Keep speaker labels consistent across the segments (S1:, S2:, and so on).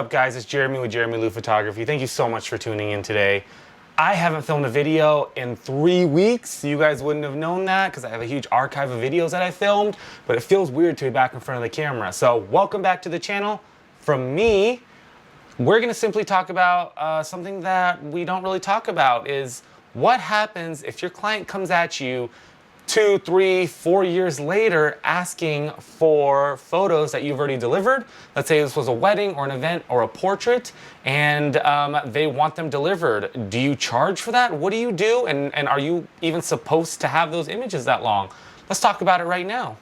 S1: What's up guys, it's Jeramie with JeramieLu Photography. Thank you so much for tuning in today. I haven't filmed a video in 3 weeks. You guys wouldn't have known that because I have a huge archive of videos that I filmed, but it feels weird to be back in front of the camera. So welcome back to the channel. From me, we're gonna simply talk about something that we don't really talk about, is what happens if your client comes at you 2, 3, 4 years later asking for photos that you've already delivered. Let's say this was a wedding or an event or a portrait, and they want them delivered. Do you charge for that? What do you do? And are you even supposed to have those images that long? Let's talk about it right now.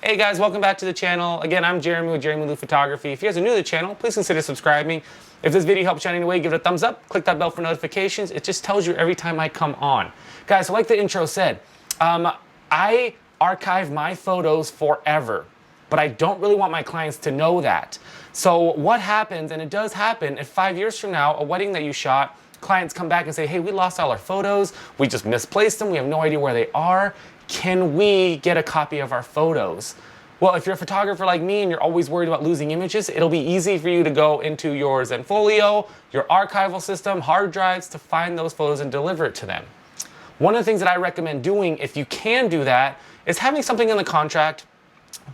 S1: Hey guys, welcome back to the channel. Again, I'm Jeramie with JeramieLu Photography. If you guys are new to the channel, please consider subscribing. If this video helps you out in any way, give it a thumbs up, click that bell for notifications. It just tells you every time I come on. Guys, so like the intro said, I archive my photos forever, but I don't really want my clients to know that. So what happens, and it does happen, if 5 years from now, a wedding that you shot, clients come back and say, hey, we lost all our photos, we just misplaced them, we have no idea where they are. Can we get a copy of our photos? Well, if you're a photographer like me and you're always worried about losing images, it'll be easy for you to go into your Zenfolio, your archival system, hard drives, to find those photos and deliver it to them. One of the things that I recommend doing, if you can do that, is having something in the contract,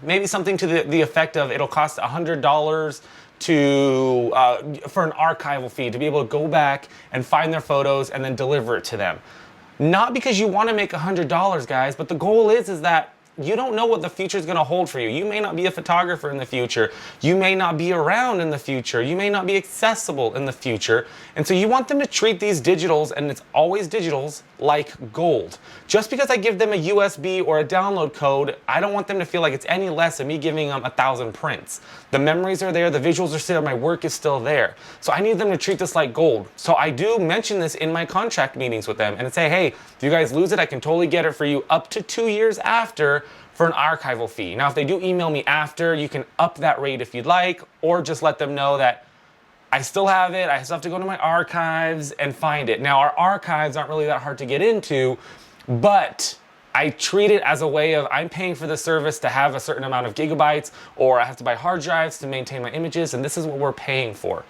S1: maybe something to the effect of it'll cost $100 for an archival fee to be able to go back and find their photos and then deliver it to them. Not because you want to make $100, guys, but the goal is that you don't know what the future is going to hold for you. You may not be a photographer in the future. You may not be around in the future. You may not be accessible in the future. And so you want them to treat these digitals, and it's always digitals, like gold. Just because I give them a USB or a download code, I don't want them to feel like it's any less of me giving them 1,000 prints. The memories are there, the visuals are still, my work is still there. So I need them to treat this like gold. So I do mention this in my contract meetings with them and say, hey, if you guys lose it, I can totally get it for you up to 2 years after for an archival fee. Now, if they do email me after, you can up that rate if you'd like, or just let them know that I still have it, I still have to go to my archives and find it. Now, our archives aren't really that hard to get into, but I treat it as a way of I'm paying for the service to have a certain amount of gigabytes, or I have to buy hard drives to maintain my images, and this is what we're paying for.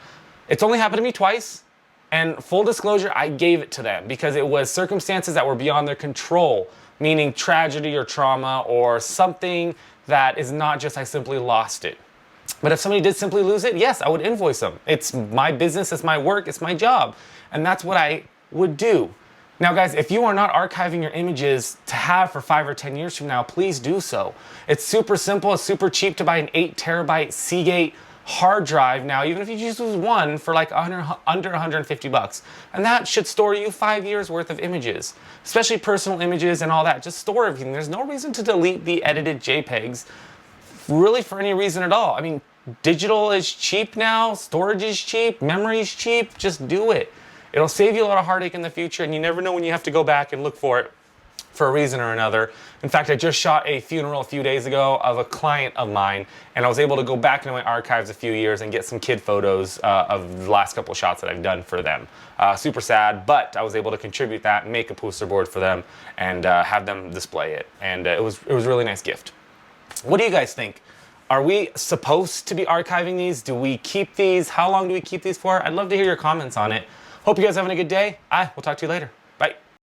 S1: It's only happened to me twice, and full disclosure, I gave it to them because it was circumstances that were beyond their control, meaning tragedy or trauma or something that is not just I simply lost it. But if somebody did simply lose it, yes, I would invoice them. It's my business, it's my work, it's my job. And that's what I would do. Now guys, if you are not archiving your images to have for 5 or 10 years from now, please do so. It's super simple, it's super cheap to buy an 8 terabyte Seagate hard drive now, even if you just use one for like under 150 bucks. And that should store you 5 years worth of images, especially personal images and all that. Just store everything. There's no reason to delete the edited JPEGs really for any reason at all. I mean, digital is cheap now, storage is cheap, memory is cheap, just do it. It'll save you a lot of heartache in the future, and you never know when you have to go back and look for it for a reason or another. In fact, I just shot a funeral a few days ago of a client of mine, and I was able to go back into my archives a few years and get some kid photos of the last couple of shots that I've done for them. Super sad, but I was able to contribute that and make a poster board for them and have them display it. And it was a really nice gift. What do you guys think? Are we supposed to be archiving these? Do we keep these? How long do we keep these for? I'd love to hear your comments on it. Hope you guys are having a good day. We'll talk to you later.